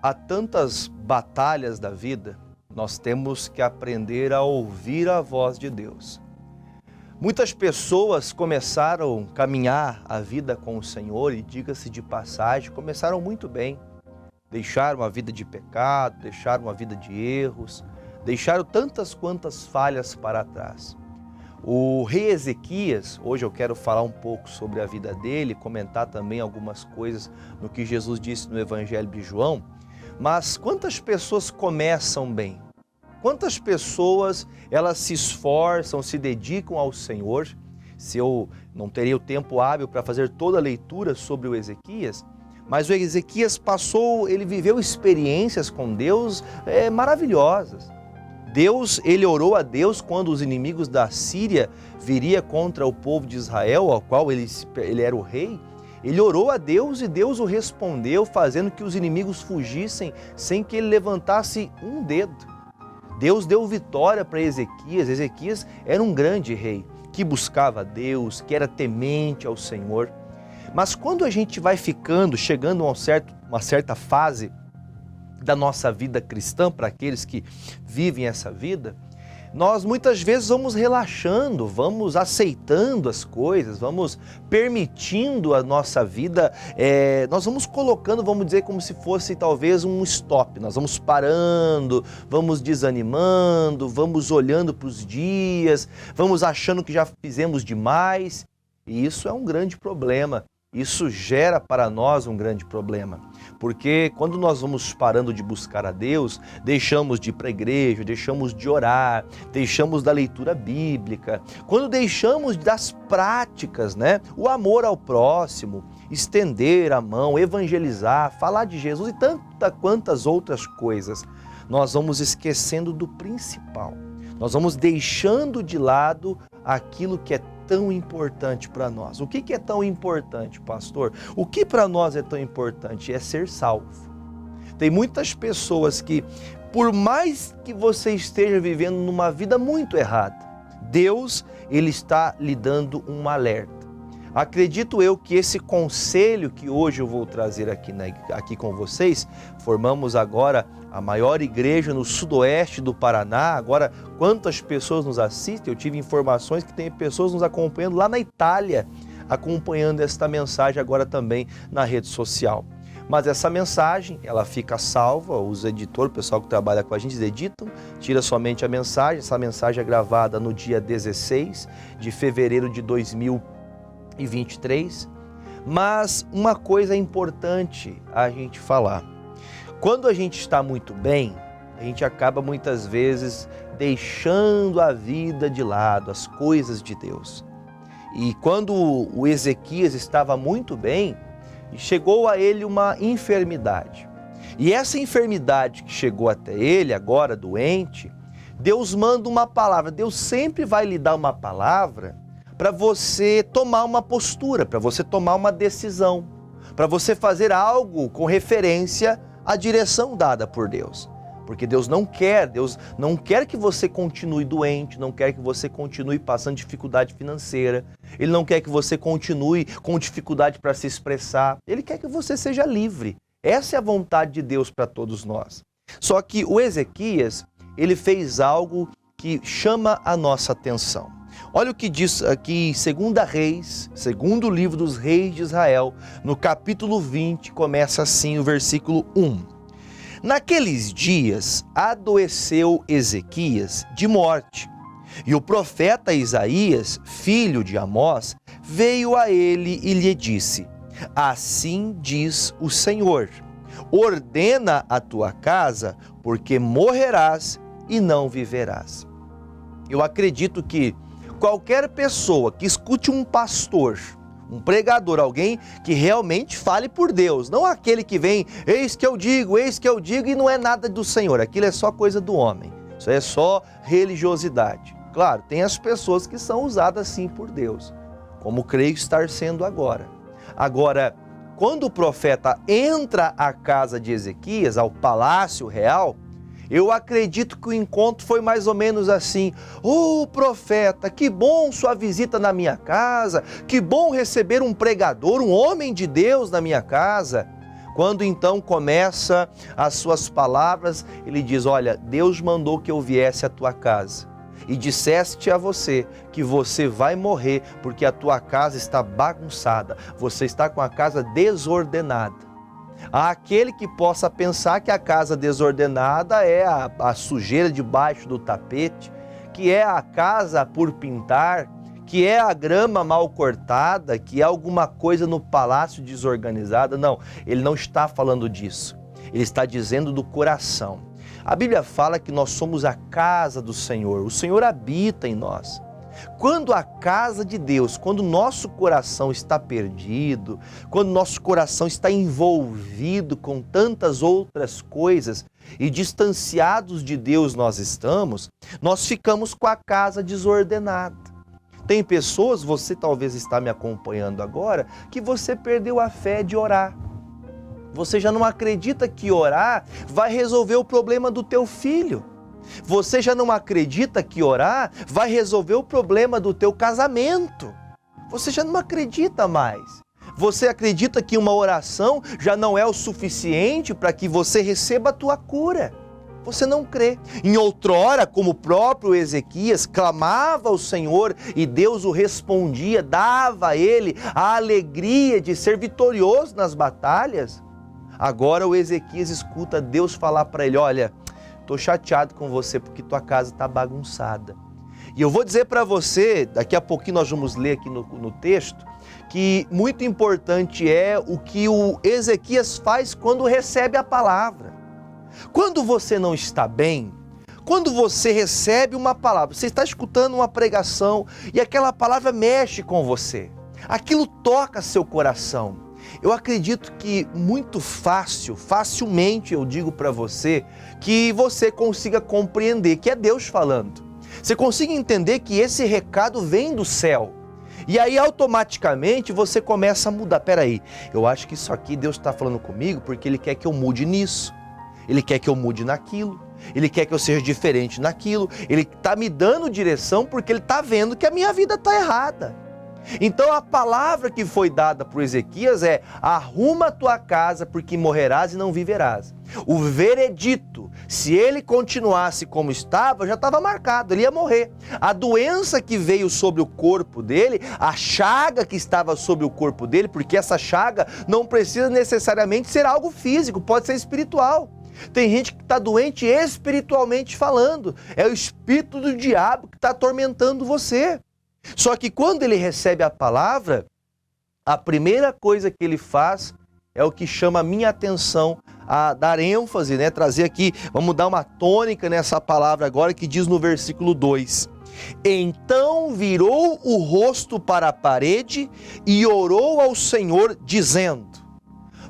Há tantas batalhas da vida, nós temos que aprender a ouvir a voz de Deus. Muitas pessoas começaram a caminhar a vida com o Senhor e, diga-se de passagem, começaram muito bem. Deixaram a vida de pecado, deixaram a vida de erros, deixaram tantas quantas falhas para trás. O rei Ezequias, hoje eu quero falar um pouco sobre a vida dele, comentar também algumas coisas no que Jesus disse no Evangelho de João, mas quantas pessoas começam bem? Quantas pessoas elas se esforçam, se dedicam ao Senhor? Se eu não teria o tempo hábil para fazer toda a leitura sobre o Ezequias, mas o Ezequias ele viveu experiências com Deus maravilhosas. Ele orou a Deus quando os inimigos da Síria viriam contra o povo de Israel, ao qual ele era o rei. Ele orou a Deus e Deus o respondeu, fazendo que os inimigos fugissem sem que ele levantasse um dedo. Deus deu vitória para Ezequias. Ezequias era um grande rei, que buscava a Deus, que era temente ao Senhor. Mas quando a gente vai chegando a uma certa fase da nossa vida cristã, para aqueles que vivem essa vida, nós muitas vezes vamos relaxando, vamos aceitando as coisas, vamos permitindo a nossa vida, nós vamos colocando, vamos dizer, como se fosse talvez um stop. Nós vamos parando, vamos desanimando, vamos olhando para os dias, vamos achando que já fizemos demais, e isso é um grande problema. Isso gera para nós um grande problema, porque quando nós vamos parando de buscar a Deus, deixamos de ir para a igreja, deixamos de orar, deixamos da leitura bíblica, quando deixamos das práticas, o amor ao próximo, estender a mão, evangelizar, falar de Jesus e quantas outras coisas, nós vamos esquecendo do principal, nós vamos deixando de lado aquilo que é tão importante para nós. O que é tão importante, pastor? O que para nós é tão importante? É ser salvo. Tem muitas pessoas que, por mais que você esteja vivendo numa vida muito errada, Deus, Ele está lhe dando um alerta. Acredito eu que esse conselho que hoje eu vou trazer aqui com vocês, formamos agora a maior igreja no sudoeste do Paraná. Agora, quantas pessoas nos assistem? Eu tive informações que tem pessoas nos acompanhando lá na Itália, acompanhando esta mensagem agora também na rede social. Mas essa mensagem, ela fica salva, os editores, o pessoal que trabalha com a gente, editam, tira somente a mensagem. Essa mensagem é gravada no dia 16 de fevereiro de 2023, mas uma coisa é importante a gente falar. Quando a gente está muito bem, a gente acaba muitas vezes deixando a vida de lado, as coisas de Deus. E quando o Ezequias estava muito bem, chegou a ele uma enfermidade. E essa enfermidade que chegou até ele, agora doente, Deus manda uma palavra. Deus sempre vai lhe dar uma palavra para você tomar uma postura, para você tomar uma decisão, para você fazer algo com referência à direção dada por Deus. Porque Deus não quer que você continue doente, não quer que você continue passando dificuldade financeira, Ele não quer que você continue com dificuldade para se expressar, Ele quer que você seja livre. Essa é a vontade de Deus para todos nós. Só que o Ezequias, ele fez algo que chama a nossa atenção. Olha o que diz aqui em 2 Reis, segundo livro dos reis de Israel, no capítulo 20, começa assim o versículo 1. Naqueles dias adoeceu Ezequias de morte, e o profeta Isaías, filho de Amós, veio a ele e lhe disse: assim diz o Senhor, ordena a tua casa, porque morrerás e não viverás. Eu acredito que qualquer pessoa que escute um pastor, um pregador, alguém que realmente fale por Deus, não aquele que vem, eis que eu digo, e não é nada do Senhor, aquilo é só coisa do homem, isso é só religiosidade. Claro, tem as pessoas que são usadas sim por Deus, como creio estar sendo agora. Agora, quando o profeta entra à casa de Ezequias, ao palácio real, eu acredito que o encontro foi mais ou menos assim: ô profeta, que bom sua visita na minha casa, que bom receber um pregador, um homem de Deus na minha casa. Quando então começa as suas palavras, ele diz: olha, Deus mandou que eu viesse à tua casa e disseste a você que você vai morrer porque a tua casa está bagunçada, você está com a casa desordenada. Há aquele que possa pensar que a casa desordenada é a sujeira debaixo do tapete, que é a casa por pintar, que é a grama mal cortada, que é alguma coisa no palácio desorganizada. Não, ele não está falando disso. Ele está dizendo do coração. A Bíblia fala que nós somos a casa do Senhor. O Senhor habita em nós. Quando a casa de Deus, quando o nosso coração está perdido, quando o nosso coração está envolvido com tantas outras coisas e distanciados de Deus nós estamos, nós ficamos com a casa desordenada. Tem pessoas, você talvez está me acompanhando agora, que você perdeu a fé de orar. Você já não acredita que orar vai resolver o problema do teu filho. Você já não acredita que orar vai resolver o problema do teu casamento. Você já não acredita mais. Você acredita que uma oração já não é o suficiente para que você receba a tua cura. Você não crê. Em outrora, como o próprio Ezequias clamava ao Senhor e Deus o respondia, dava a ele a alegria de ser vitorioso nas batalhas. Agora o Ezequias escuta Deus falar para ele: olha, estou chateado com você porque tua casa está bagunçada. E eu vou dizer para você, daqui a pouquinho nós vamos ler aqui no texto, que muito importante é o que o Ezequias faz quando recebe a palavra. Quando você não está bem, quando você recebe uma palavra, você está escutando uma pregação e aquela palavra mexe com você, aquilo toca seu coração. Eu acredito que muito facilmente eu digo para você, que você consiga compreender que é Deus falando. Você consiga entender que esse recado vem do céu. E aí automaticamente você começa a mudar. Peraí, eu acho que isso aqui Deus está falando comigo porque Ele quer que eu mude nisso. Ele quer que eu mude naquilo. Ele quer que eu seja diferente naquilo. Ele está me dando direção porque Ele está vendo que a minha vida está errada. Então a palavra que foi dada para o Ezequias é: arruma a tua casa porque morrerás e não viverás. O veredito, se ele continuasse como estava, já estava marcado, ele ia morrer. A doença que veio sobre o corpo dele, a chaga que estava sobre o corpo dele, porque essa chaga não precisa necessariamente ser algo físico, pode ser espiritual. Tem gente que está doente espiritualmente falando, é o espírito do diabo que está atormentando você. Só que quando ele recebe a palavra, a primeira coisa que ele faz é o que chama a minha atenção, a dar ênfase, né? Trazer aqui, vamos dar uma tônica nessa palavra agora, que diz no versículo 2: então virou o rosto para a parede e orou ao Senhor dizendo.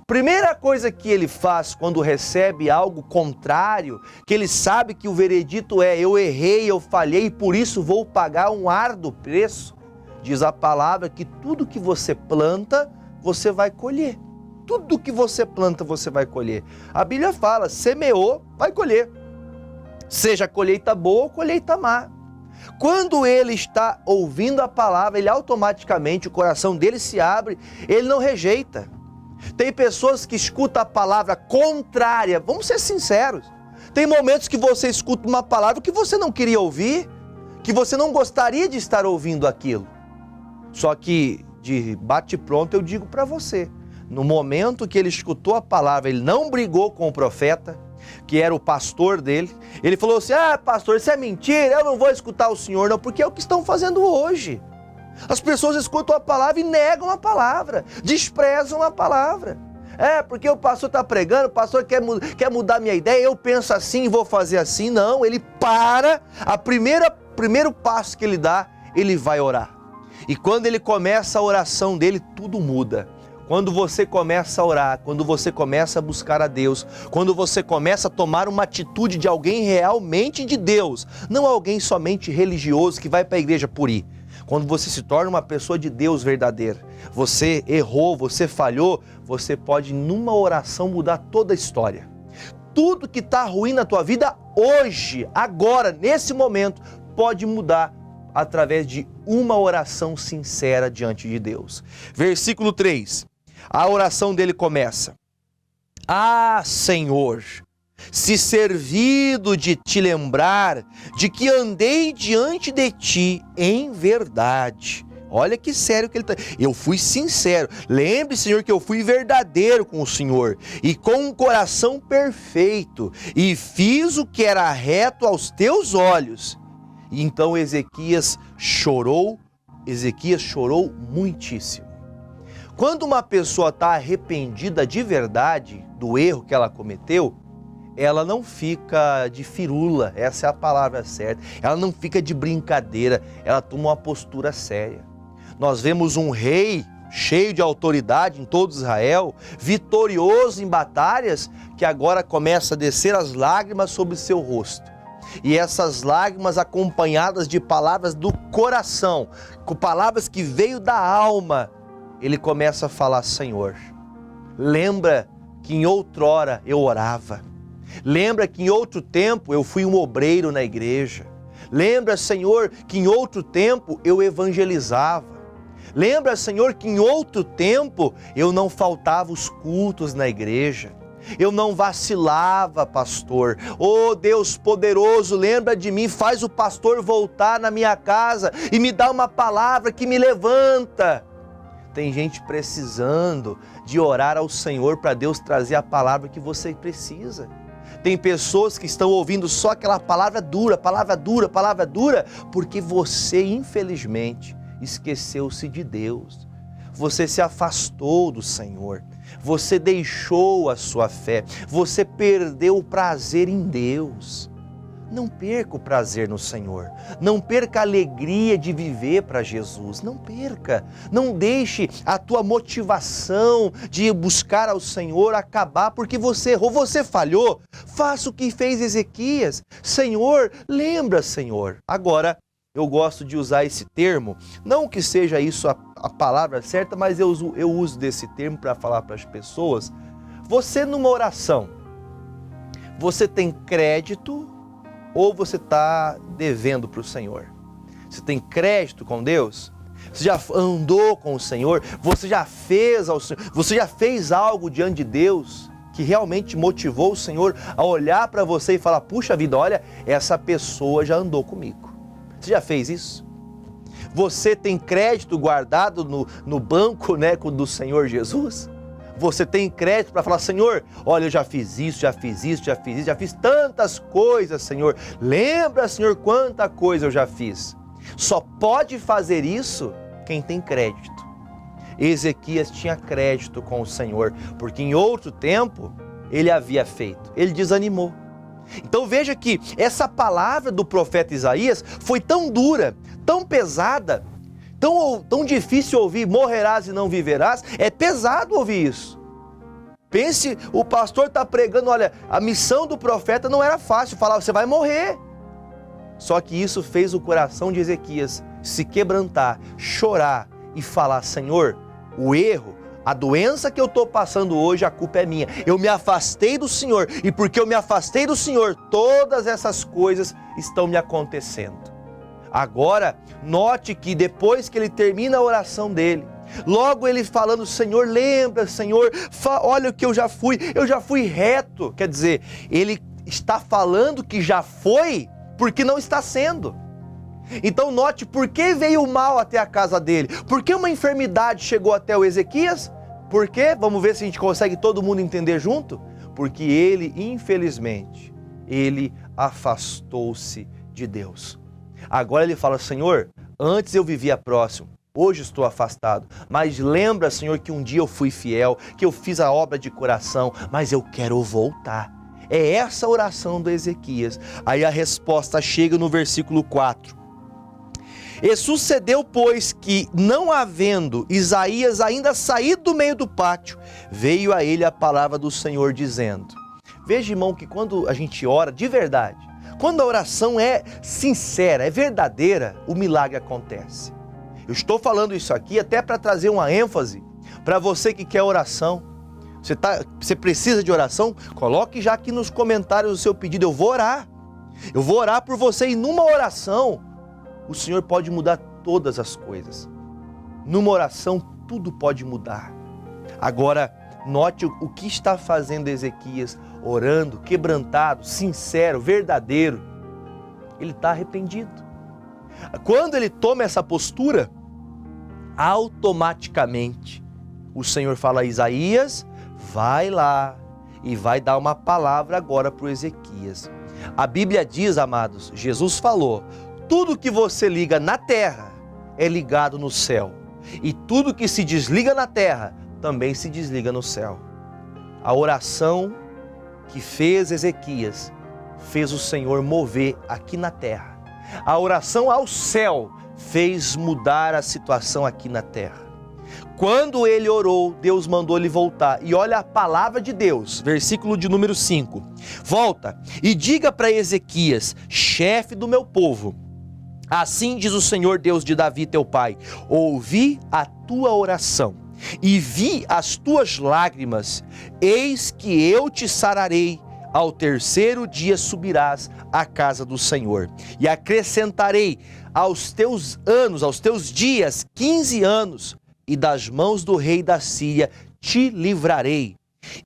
Primeira coisa que ele faz quando recebe algo contrário, que ele sabe que o veredito é: eu errei, eu falhei, por isso vou pagar um árduo preço. Diz a palavra que tudo que você planta, você vai colher. Tudo que você planta, você vai colher. A Bíblia fala: semeou, vai colher. Seja colheita boa ou colheita má. Quando ele está ouvindo a palavra, ele automaticamente, o coração dele se abre, ele não rejeita. Tem pessoas que escutam a palavra contrária, vamos ser sinceros. Tem momentos que você escuta uma palavra que você não queria ouvir, que você não gostaria de estar ouvindo aquilo. Só que de bate-pronto eu digo para você, no momento que ele escutou a palavra, ele não brigou com o profeta, que era o pastor dele. Ele falou assim: ah, pastor, isso é mentira, eu não vou escutar o senhor não, porque é o que estão fazendo hoje. As pessoas escutam a palavra e negam a palavra, desprezam a palavra. É, porque o pastor está pregando, o pastor quer mudar minha ideia, eu penso assim e vou fazer assim. Não, ele para, primeiro passo que ele dá, ele vai orar. E quando ele começa a oração dele, tudo muda. Quando você começa a orar, quando você começa a buscar a Deus, quando você começa a tomar uma atitude de alguém realmente de Deus, não alguém somente religioso que vai para a igreja por ir. Quando você se torna uma pessoa de Deus verdadeira, você errou, você falhou, você pode numa oração mudar toda a história. Tudo que está ruim na tua vida hoje, agora, nesse momento, pode mudar através de uma oração sincera diante de Deus. Versículo 3, a oração dele começa: Ah, Senhor, se servido de te lembrar de que andei diante de ti em verdade. Olha que sério que ele está. Eu fui sincero. Lembre, Senhor, que eu fui verdadeiro com o Senhor e com um coração perfeito e fiz o que era reto aos teus olhos. E então Ezequias chorou muitíssimo. Quando uma pessoa está arrependida de verdade do erro que ela cometeu, ela não fica de firula, essa é a palavra certa. Ela não fica de brincadeira, ela toma uma postura séria. Nós vemos um rei cheio de autoridade em todo Israel, vitorioso em batalhas, que agora começa a descer as lágrimas sobre seu rosto. E essas lágrimas acompanhadas de palavras do coração, com palavras que veio da alma, ele começa a falar: Senhor, lembra que em outrora eu orava. Lembra que em outro tempo eu fui um obreiro na igreja. Lembra, Senhor, que em outro tempo eu evangelizava. Lembra, Senhor, que em outro tempo eu não faltava os cultos na igreja. Eu não vacilava, pastor. Oh, Deus poderoso, lembra de mim, faz o pastor voltar na minha casa e me dá uma palavra que me levanta. Tem gente precisando de orar ao Senhor para Deus trazer a palavra que você precisa. Tem pessoas que estão ouvindo só aquela palavra dura, porque você, infelizmente, esqueceu-se de Deus. Você se afastou do Senhor. Você deixou a sua fé. Você perdeu o prazer em Deus. Não perca o prazer no Senhor. Não perca a alegria de viver para Jesus. Não perca. Não deixe a tua motivação de buscar ao Senhor acabar porque você errou, você falhou. Faça o que fez Ezequias. Senhor, lembra, Senhor. Agora, eu gosto de usar esse termo, não que seja isso a palavra certa, mas eu uso desse termo para falar para as pessoas. Você numa oração, você tem crédito ou você está devendo para o Senhor? Você tem crédito com Deus? Você já andou com o Senhor? Você já fez ao Senhor? Você já fez algo diante de Deus que realmente motivou o Senhor a olhar para você e falar: puxa vida, olha, essa pessoa já andou comigo. Você já fez isso? Você tem crédito guardado no banco, né, do Senhor Jesus? Você tem crédito para falar: Senhor, olha, eu já fiz isso, já fiz tantas coisas, Senhor. Lembra, Senhor, quanta coisa eu já fiz. Só pode fazer isso quem tem crédito. Ezequias tinha crédito com o Senhor, porque em outro tempo ele havia feito. Ele desanimou. Então veja que essa palavra do profeta Isaías foi tão dura, tão pesada, tão difícil ouvir: morrerás e não viverás. É pesado ouvir isso. Pense, o pastor está pregando, olha, a missão do profeta não era fácil, falar: você vai morrer. Só que isso fez o coração de Ezequias se quebrantar, chorar e falar: Senhor, o erro, a doença que eu estou passando hoje, a culpa é minha. Eu me afastei do Senhor e porque eu me afastei do Senhor, todas essas coisas estão me acontecendo. Agora, note que depois que ele termina a oração dele, logo ele falando: Senhor, lembra, Senhor, olha o que eu já fui reto. Quer dizer, ele está falando que já foi porque não está sendo. Então note por que veio o mal até a casa dele. Por que uma enfermidade chegou até o Ezequias? Por quê? Vamos ver se a gente consegue todo mundo entender junto. Porque ele, infelizmente, ele afastou-se de Deus. Agora ele fala: Senhor, antes eu vivia próximo, hoje estou afastado. Mas lembra, Senhor, que um dia eu fui fiel, que eu fiz a obra de coração, mas eu quero voltar. É essa a oração do Ezequias. Aí a resposta chega no versículo 4. E sucedeu, pois, que, não havendo Isaías ainda saído do meio do pátio, veio a ele a palavra do Senhor dizendo. Veja, irmão, que quando a gente ora de verdade, quando a oração é sincera, é verdadeira, o milagre acontece. Eu estou falando isso aqui até para trazer uma ênfase para você que quer oração. Você precisa de oração? Coloque já aqui nos comentários o seu pedido. Eu vou orar por você, e numa oração o Senhor pode mudar todas as coisas. Numa oração tudo pode mudar. Agora, Note o que está fazendo Ezequias, orando, quebrantado, sincero, verdadeiro. Ele está arrependido. Quando ele toma essa postura, automaticamente o Senhor fala a Isaías, vai lá e vai dar uma palavra agora para o Ezequias. A Bíblia diz, amados, Jesus falou, tudo que você liga na terra é ligado no céu. E tudo que se desliga na terra também se desliga no céu. A oração que fez Ezequias fez o Senhor mover aqui na terra. A oração ao céu fez mudar a situação aqui na terra. Quando ele orou, Deus mandou ele voltar. E olha a palavra de Deus, versículo de número 5. Volta e diga para Ezequias, chefe do meu povo, assim diz o Senhor Deus de Davi teu pai, ouvi a tua oração e vi as tuas lágrimas, eis que eu te sararei, ao terceiro dia subirás à casa do Senhor, e acrescentarei aos teus anos, aos teus dias, 15 anos, e das mãos do rei da Síria te livrarei,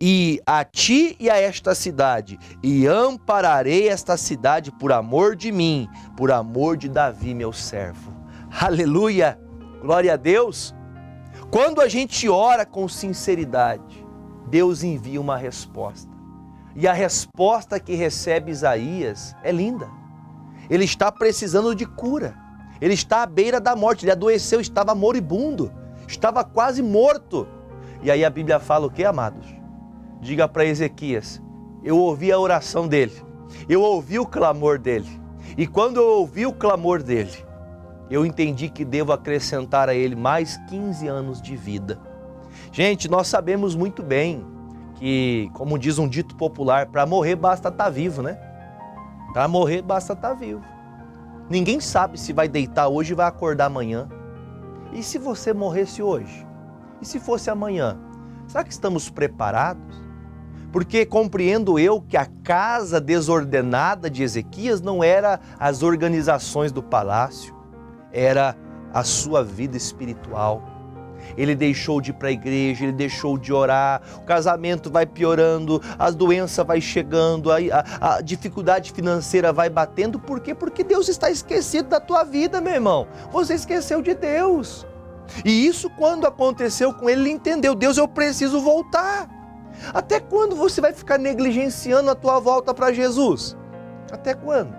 e a ti e a esta cidade, e ampararei esta cidade por amor de mim, por amor de Davi meu servo. Aleluia, glória a Deus. Quando a gente ora com sinceridade, Deus envia uma resposta. E a resposta que recebe Isaías é linda. Ele está precisando de cura. Ele está à beira da morte. Ele adoeceu, estava moribundo. Estava quase morto. E aí a Bíblia fala o que, amados? Diga para Ezequias, eu ouvi a oração dele. Eu ouvi o clamor dele. E quando eu ouvi o clamor dele, eu entendi que devo acrescentar a ele mais 15 anos de vida. Gente, nós sabemos muito bem que, como diz um dito popular, para morrer basta estar vivo, né? Para morrer basta estar vivo. Ninguém sabe se vai deitar hoje e vai acordar amanhã. E se você morresse hoje? E se fosse amanhã? Será que estamos preparados? Porque compreendo eu que a casa desordenada de Ezequias não era as organizações do palácio, era a sua vida espiritual. Ele deixou de ir para a igreja, ele deixou de orar, o casamento vai piorando, as doenças vai chegando, a dificuldade financeira vai batendo. Por quê? Porque Deus está esquecido da tua vida, meu irmão. Você esqueceu de Deus. E isso quando aconteceu com ele, ele entendeu, Deus, eu preciso voltar. Até quando você vai ficar negligenciando a tua volta para Jesus? Até quando?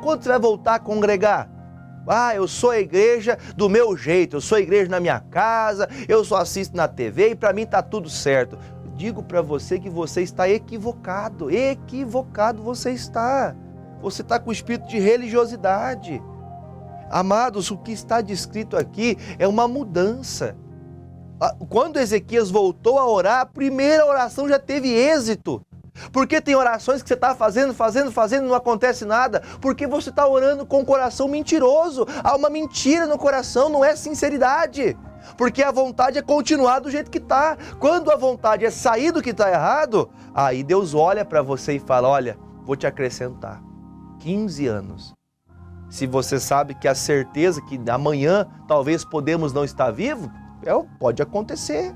Quando você vai voltar a congregar? Ah, eu sou a igreja do meu jeito, eu sou a igreja na minha casa, eu só assisto na TV e para mim está tudo certo. Digo para você que você está equivocado, você está. Você está com o espírito de religiosidade. Amados, o que está descrito aqui é uma mudança. Quando Ezequias voltou a orar, a primeira oração já teve êxito. Porque tem orações que você está fazendo e não acontece nada, porque você está orando com o coração mentiroso. Há uma mentira no coração, não é sinceridade. Porque a vontade é continuar do jeito que está. Quando a vontade é sair do que está errado, aí Deus olha para você e fala, olha, vou te acrescentar 15 anos. Se você sabe que a certeza que amanhã talvez podemos não estar vivo, pode acontecer.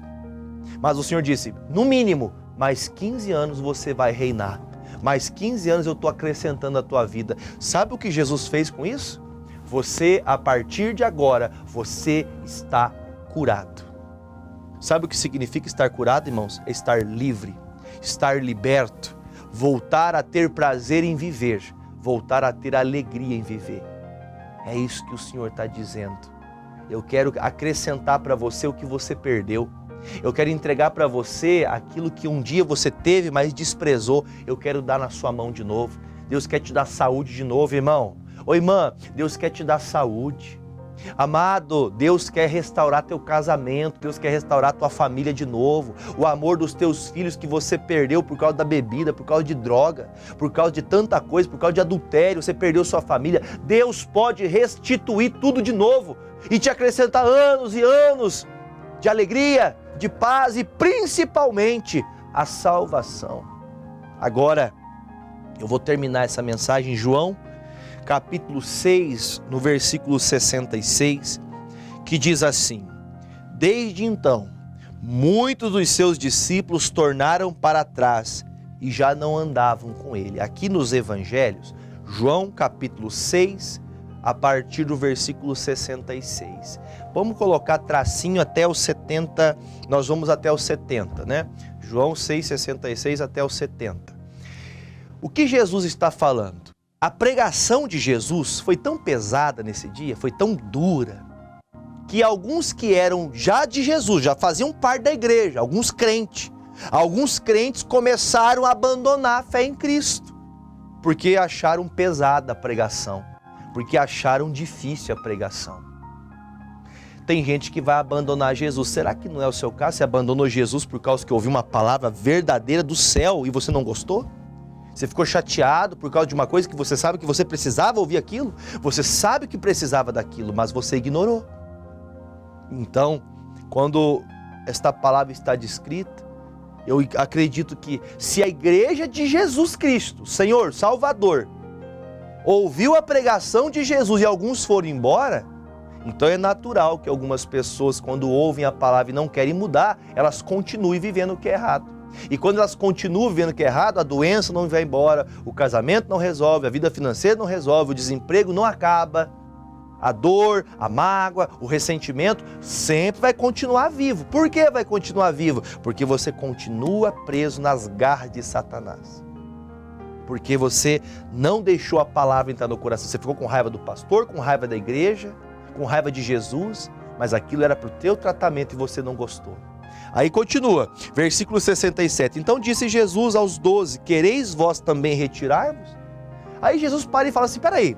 Mas o Senhor disse, no mínimo, mais 15 anos você vai reinar. Mais 15 anos eu estou acrescentando a tua vida. Sabe o que Jesus fez com isso? Você, a partir de agora, você está curado. Sabe o que significa estar curado, irmãos? É estar livre, estar liberto, voltar a ter prazer em viver, voltar a ter alegria em viver. É isso que o Senhor está dizendo. Eu quero acrescentar para você o que você perdeu. Eu quero entregar para você aquilo que um dia você teve, mas desprezou. Eu quero dar na sua mão de novo. Deus quer te dar saúde de novo, irmão. Ô irmã, Deus quer te dar saúde. Amado, Deus quer restaurar teu casamento, Deus quer restaurar tua família de novo. O amor dos teus filhos que você perdeu por causa da bebida, por causa de droga, por causa de tanta coisa, por causa de adultério, você perdeu sua família. Deus pode restituir tudo de novo e te acrescentar anos e anos de alegria, de paz e principalmente a salvação. Agora, eu vou terminar essa mensagem em João, capítulo 6, no versículo 66, que diz assim: desde então, muitos dos seus discípulos tornaram para trás e já não andavam com ele. Aqui nos evangelhos, João capítulo 6, a partir do versículo 66. Vamos colocar tracinho até os 70, nós vamos até os 70, né? João 6, 66 até os 70. O que Jesus está falando? A pregação de Jesus foi tão pesada nesse dia, foi tão dura, que alguns que eram já de Jesus, já faziam parte da igreja, alguns crentes começaram a abandonar a fé em Cristo, porque acharam pesada a pregação, porque acharam difícil a pregação. Tem gente que vai abandonar Jesus. Será que não é o seu caso? Você abandonou Jesus por causa que ouviu uma palavra verdadeira do céu e você não gostou? Você ficou chateado por causa de uma coisa que você sabe que você precisava ouvir aquilo? Você sabe que precisava daquilo, mas você ignorou. Então, quando esta palavra está descrita, eu acredito que se a igreja de Jesus Cristo, Senhor, Salvador, ouviu a pregação de Jesus e alguns foram embora, então é natural que algumas pessoas, quando ouvem a palavra e não querem mudar, elas continuem vivendo o que é errado. E quando elas continuam vivendo o que é errado, a doença não vai embora, o casamento não resolve, a vida financeira não resolve, o desemprego não acaba, a dor, a mágoa, o ressentimento sempre vai continuar vivo. Por que vai continuar vivo? Porque você continua preso nas garras de Satanás. Porque você não deixou a palavra entrar no coração. Você ficou com raiva do pastor, com raiva da igreja, com raiva de Jesus, mas aquilo era para o teu tratamento e você não gostou. Aí continua, versículo 67. Então disse Jesus aos 12, quereis vós também retirar-vos? Aí Jesus para e fala assim, peraí,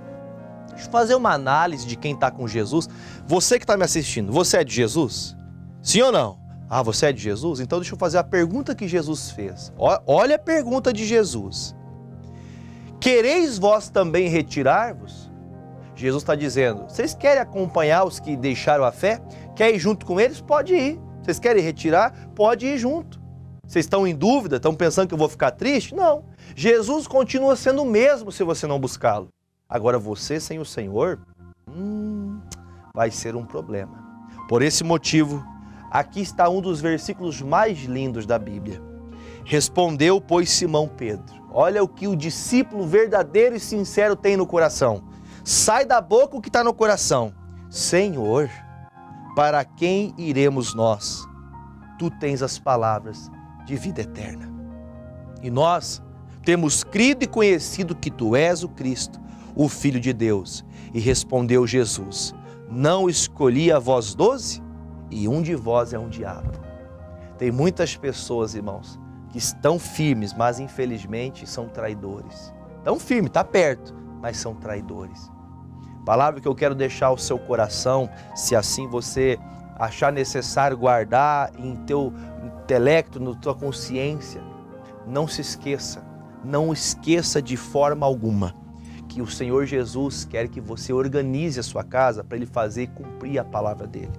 deixa eu fazer uma análise de quem está com Jesus. Você que está me assistindo, você é de Jesus? Sim ou não? Ah, você é de Jesus? Então deixa eu fazer a pergunta que Jesus fez. Olha a pergunta de Jesus. Quereis vós também retirar-vos? Jesus está dizendo, vocês querem acompanhar os que deixaram a fé? Quer ir junto com eles? Pode ir. Vocês querem retirar? Pode ir junto. Vocês estão em dúvida? Estão pensando que eu vou ficar triste? Não. Jesus continua sendo o mesmo se você não buscá-lo. Agora você sem o Senhor, vai ser um problema. Por esse motivo, aqui está um dos versículos mais lindos da Bíblia. Respondeu, pois, Simão Pedro. Olha o que o discípulo verdadeiro e sincero tem no coração. Sai da boca o que está no coração. Senhor, para quem iremos nós? Tu tens as palavras de vida eterna. E nós temos crido e conhecido que tu és o Cristo, o Filho de Deus. E respondeu Jesus, não escolhi a vós 12? E um de vós é um diabo. Tem muitas pessoas, irmãos, que estão firmes, mas infelizmente são traidores. Estão firmes, está perto, mas são traidores. Palavra que eu quero deixar ao seu coração, se assim você achar necessário guardar em teu intelecto, na tua consciência, não se esqueça, não esqueça de forma alguma que o Senhor Jesus quer que você organize a sua casa para Ele fazer cumprir a palavra dEle.